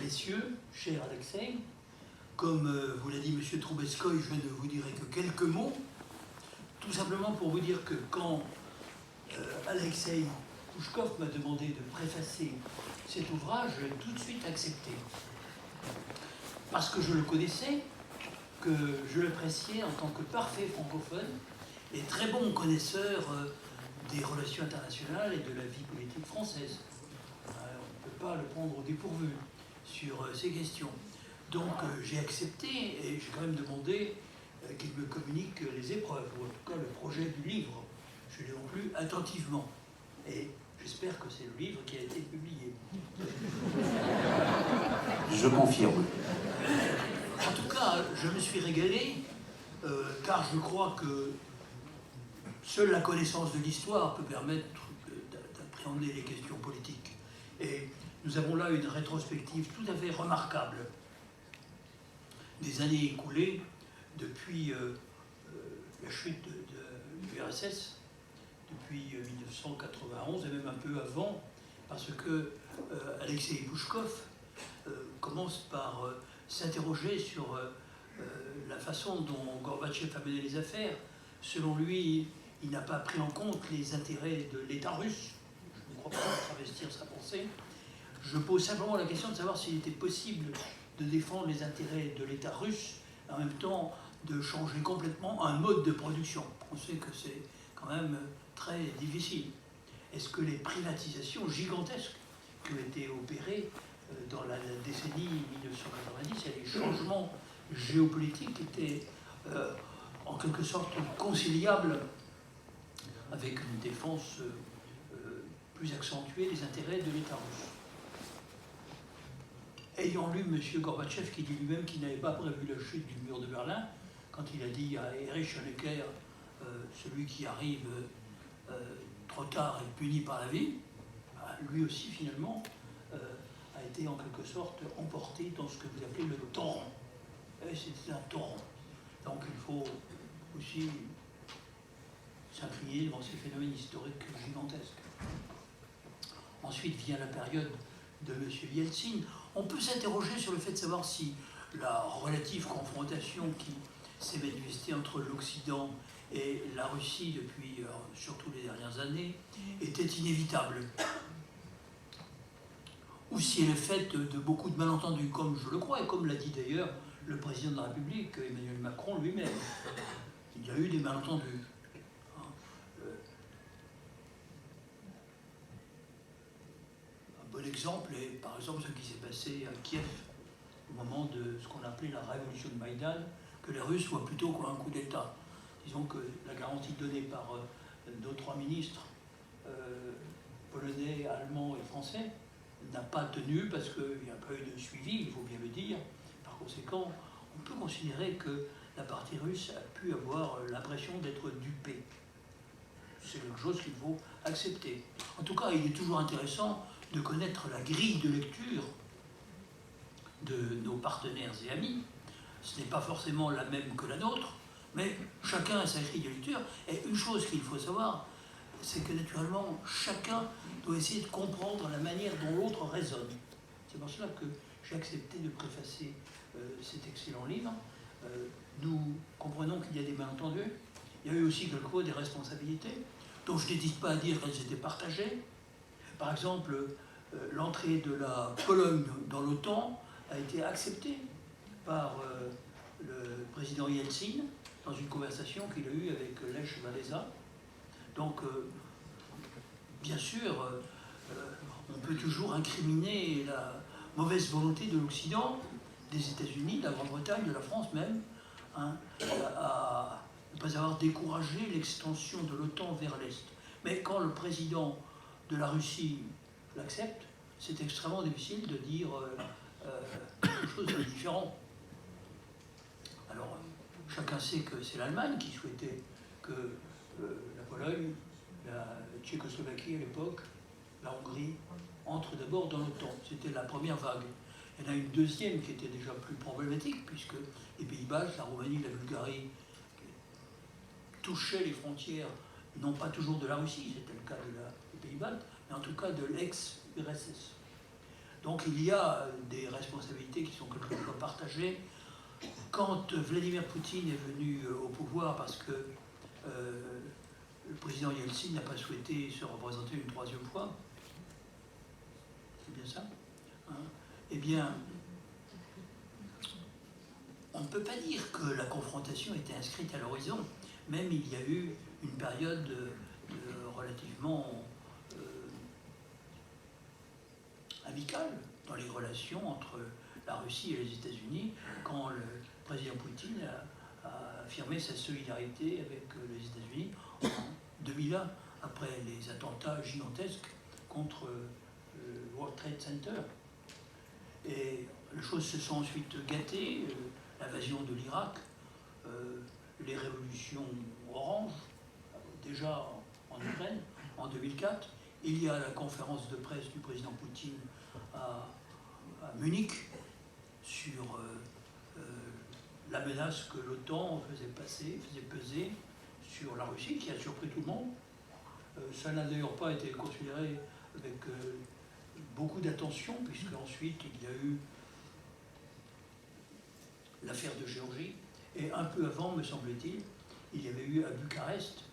précieux, cher Alexei. Comme vous l'a dit M. Troubetskoy, je ne vous dirai que quelques mots, tout simplement pour vous dire que quand Alexei Pouchkov m'a demandé de préfacer cet ouvrage, j'ai tout de suite accepté. Parce que je le connaissais, que je l'appréciais en tant que parfait francophone et très bon connaisseur des relations internationales et de la vie politique française. On ne peut pas le prendre au dépourvu sur ces questions. Donc j'ai accepté et j'ai quand même demandé qu'il me communique les épreuves, ou en tout cas le projet du livre. Je l'ai donc lu attentivement. Et j'espère que c'est le livre qui a été publié. Je confirme. En tout cas, je me suis régalé, car je crois que seule la connaissance de l'histoire peut permettre d'appréhender les questions politiques. Et nous avons là une rétrospective tout à fait remarquable des années écoulées depuis la chute de l'URSS, depuis 1991 et même un peu avant, parce que Alexei Pouchkov commence par s'interroger sur la façon dont Gorbatchev a mené les affaires. Selon lui, il n'a pas pris en compte les intérêts de l'État russe. Je ne crois pas travestir sa pensée. Je pose simplement la question de savoir s'il était possible de défendre les intérêts de l'État russe et en même temps de changer complètement un mode de production. On sait que c'est quand même très difficile. Est-ce que les privatisations gigantesques qui ont été opérées dans la décennie 1990 et les changements géopolitiques étaient en quelque sorte conciliables avec une défense plus accentuée des intérêts de l'État russe? Ayant lu M. Gorbatchev qui dit lui-même qu'il n'avait pas prévu la chute du mur de Berlin, quand il a dit à Erich Honecker, celui qui arrive trop tard est puni par la vie, lui aussi finalement a été en quelque sorte emporté dans ce que vous appelez le torrent. Et c'était un torrent. Donc il faut aussi s'incliner devant ces phénomènes historiques gigantesques. Ensuite vient la période de M. Yeltsin. On peut s'interroger sur le fait de savoir si la relative confrontation qui s'est manifestée entre l'Occident et la Russie depuis surtout les dernières années était inévitable. Ou si elle est faite de beaucoup de malentendus, comme je le crois, et comme l'a dit d'ailleurs le président de la République, Emmanuel Macron lui-même. Il y a eu des malentendus. Un bon exemple est par exemple ce qui s'est passé à Kiev au moment de ce qu'on appelait la révolution de Maïdan, que les Russes voient plutôt comme un coup d'État. Disons que la garantie donnée par nos trois ministres polonais, allemands et français n'a pas tenu parce qu'il n'y a pas eu de suivi, il faut bien le dire. Par conséquent, on peut considérer que la partie russe a pu avoir l'impression d'être dupée. C'est quelque chose qu'il faut accepter. En tout cas, il est toujours intéressant de connaître la grille de lecture de nos partenaires et amis. Ce n'est pas forcément la même que la nôtre, mais chacun a sa grille de lecture. Et une chose qu'il faut savoir, c'est que naturellement, chacun doit essayer de comprendre la manière dont l'autre raisonne. C'est pour cela que j'ai accepté de préfacer cet excellent livre. Nous comprenons qu'il y a des malentendus. Il y a eu aussi quelquefois des responsabilités, dont je n'hésite pas à dire qu'elles étaient partagées. Par exemple, l'entrée de la Pologne dans l'OTAN a été acceptée par le président Yeltsin dans une conversation qu'il a eue avec Lech Walesa. Donc, bien sûr, on peut toujours incriminer la mauvaise volonté de l'Occident, des États-Unis, de la Grande-Bretagne, de la France même, à ne pas avoir découragé l'extension de l'OTAN vers l'Est. Mais quand le président de la Russie l'accepte, c'est extrêmement difficile de dire quelque chose de différent. Alors, chacun sait que c'est l'Allemagne qui souhaitait que la Pologne, la Tchécoslovaquie à l'époque, la Hongrie, entrent d'abord dans l'OTAN. C'était la première vague. Il y en a une deuxième qui était déjà plus problématique, puisque les Pays-Bas, la Roumanie, la Bulgarie touchaient les frontières, non pas toujours de la Russie, c'était le cas des Pays-Bas, mais en tout cas de l'ex-URSS. Donc il y a des responsabilités qui sont quelquefois partagées. Quand Vladimir Poutine est venu au pouvoir parce que le président Yeltsin n'a pas souhaité se représenter une troisième fois, c'est bien ça, hein, eh bien, on ne peut pas dire que la confrontation était inscrite à l'horizon. Même il y a eu une période relativement amicale dans les relations entre la Russie et les États-Unis, quand le président Poutine a affirmé sa solidarité avec les États-Unis en 2001, après les attentats gigantesques contre le World Trade Center. Et les choses se sont ensuite gâtées, l'invasion de l'Irak, les révolutions oranges, déjà en Ukraine, en 2004. Il y a la conférence de presse du président Poutine à Munich sur la menace que l'OTAN faisait peser sur la Russie, qui a surpris tout le monde. Ça n'a d'ailleurs pas été considéré avec beaucoup d'attention, puisque ensuite il y a eu l'affaire de Géorgie, et un peu avant, me semble-t-il, il y avait eu à Bucarest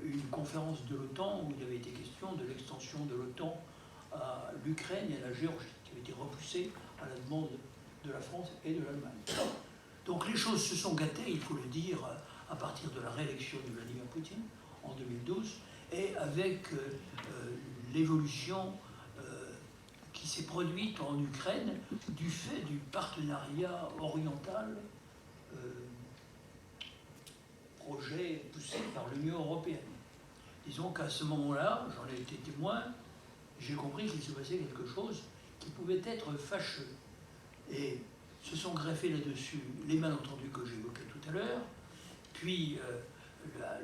une conférence de l'OTAN où il avait été question de l'extension de l'OTAN à l'Ukraine et à la Géorgie, qui avait été repoussée à la demande de la France et de l'Allemagne. Donc les choses se sont gâtées, il faut le dire, à partir de la réélection de Vladimir Poutine en 2012, et avec l'évolution qui s'est produite en Ukraine du fait du partenariat oriental, projet poussé par l'Union européenne. Disons qu'à ce moment-là, j'en ai été témoin, j'ai compris qu'il se passait quelque chose qui pouvait être fâcheux. Et se sont greffés là-dessus les malentendus que j'évoquais tout à l'heure, puis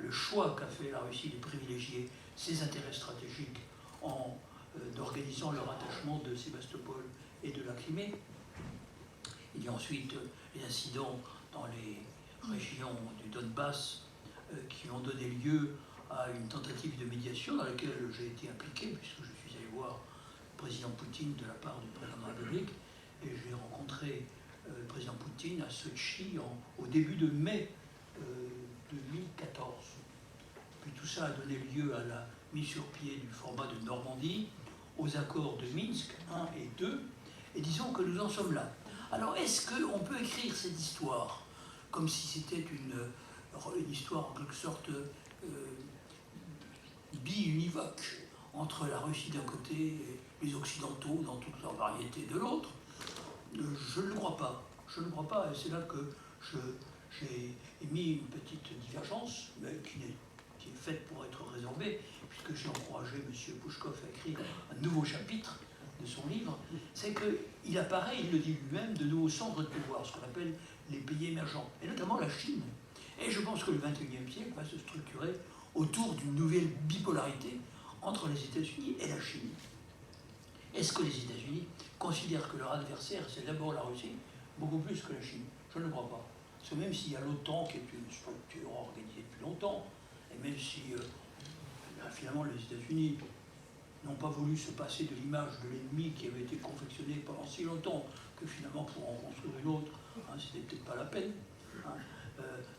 le choix qu'a fait la Russie de privilégier ses intérêts stratégiques en organisant le rattachement de Sébastopol et de la Crimée. Il y a ensuite les incidents dans les régions du Donbass qui ont donné lieu à une tentative de médiation dans laquelle j'ai été impliqué, puisque je suis allé voir le président Poutine de la part du président de la République, et j'ai rencontré le président Poutine à Sochi au début de mai 2014. Puis tout ça a donné lieu à la mise sur pied du format de Normandie, aux accords de Minsk 1 et 2, et disons que nous en sommes là. Alors est-ce qu'on peut écrire cette histoire comme si c'était une histoire en quelque sorte bi-univoque entre la Russie d'un côté et les Occidentaux dans toute leur variété de l'autre? Je ne le crois pas. Je ne le crois pas, et c'est là que j'ai émis une petite divergence, mais qui est faite pour être résorbée, puisque j'ai encouragé M. Pouchkov à écrire un nouveau chapitre de son livre. C'est qu'il apparaît, il le dit lui-même, de nouveaux centres de pouvoir, ce qu'on appelle les pays émergents, et notamment la Chine. Et je pense que le XXIe siècle va se structurer autour d'une nouvelle bipolarité entre les États-Unis et la Chine. Est-ce que les États-Unis considèrent que leur adversaire, c'est d'abord la Russie, beaucoup plus que la Chine? Je ne le crois pas. Parce que même s'il y a l'OTAN, qui est une structure organisée depuis longtemps, et même si finalement les États-Unis n'ont pas voulu se passer de l'image de l'ennemi qui avait été confectionnée pendant si longtemps que finalement pour en construire une autre, c'était peut-être pas la peine.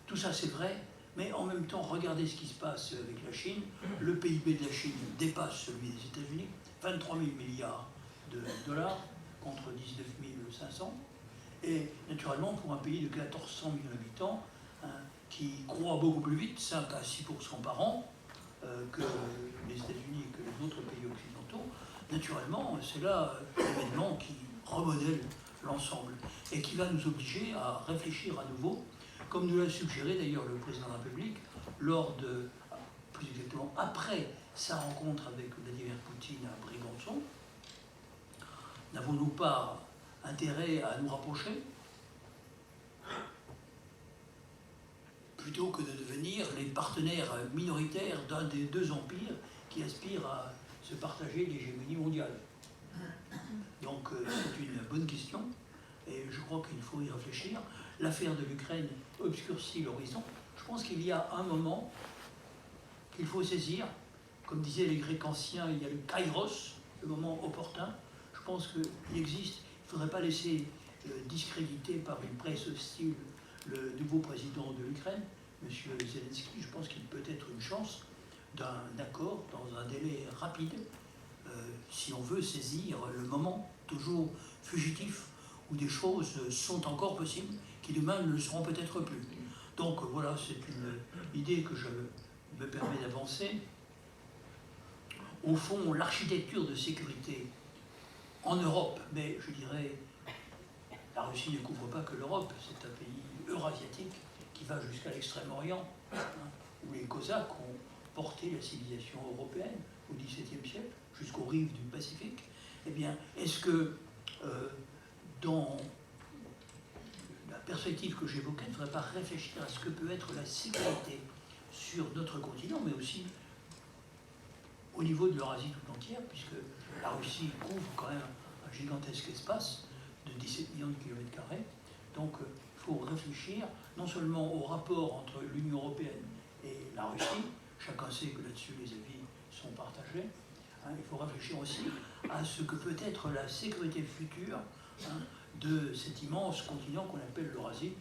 Tout ça c'est vrai, mais en même temps, regardez ce qui se passe avec la Chine. Le PIB de la Chine dépasse celui des États-Unis, 23 000 milliards de dollars contre 19 500. Et naturellement, pour un pays de 1400 millions d'habitants, qui croît beaucoup plus vite, 5 à 6% par an, que les États-Unis et que les autres pays occidentaux, naturellement, c'est là l'événement qui remodèle l'ensemble et qui va nous obliger à réfléchir à nouveau, comme nous l'a suggéré d'ailleurs le président de la République, lors de, plus exactement après sa rencontre avec Vladimir Poutine à Brégançon. N'avons-nous pas intérêt à nous rapprocher plutôt que de devenir les partenaires minoritaires d'un des deux empires qui aspirent à se partager l'hégémonie mondiale? Donc c'est une bonne question et je crois qu'il faut y réfléchir. L'affaire de l'Ukraine obscurcit l'horizon. Je pense qu'il y a un moment qu'il faut saisir. Comme disaient les Grecs anciens, il y a le kairos, le moment opportun. Je je pense qu'il existe, il ne faudrait pas laisser discréditer par une presse hostile le nouveau président de l'Ukraine, M. Zelensky. Je pense qu'il peut être une chance d'un accord dans un délai rapide, si on veut saisir le moment toujours fugitif où des choses sont encore possibles, qui demain ne le seront peut-être plus. Donc voilà, c'est une idée que je me permets d'avancer. Au fond, l'architecture de sécurité en Europe, mais je dirais, la Russie ne couvre pas que l'Europe, c'est un pays eurasiatique qui va jusqu'à l'Extrême-Orient, hein, où les Cosaques ont porté la civilisation européenne au XVIIe siècle, jusqu'aux rives du Pacifique. Eh bien, est-ce que dans la perspective que j'évoquais, il ne faudrait pas réfléchir à ce que peut être la sécurité sur notre continent, mais aussi au niveau de l'Eurasie tout entière, puisque la Russie couvre quand même un gigantesque espace de 17 millions de kilomètres carrés. Donc il faut réfléchir non seulement au rapport entre l'Union européenne et la Russie, chacun sait que là-dessus les avis sont partagés, hein, il faut réfléchir aussi à ce que peut être la sécurité future, hein, de cet immense continent qu'on appelle l'Eurasie.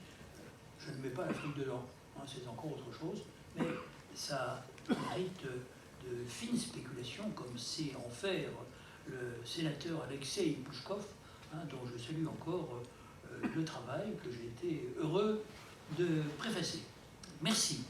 Je ne mets pas l'Afrique dedans, hein, c'est encore autre chose, mais ça mérite de fines spéculations, comme sait en faire le sénateur Alexei Pouchkov, hein, dont je salue encore le travail que j'ai été heureux de préfacer. Merci.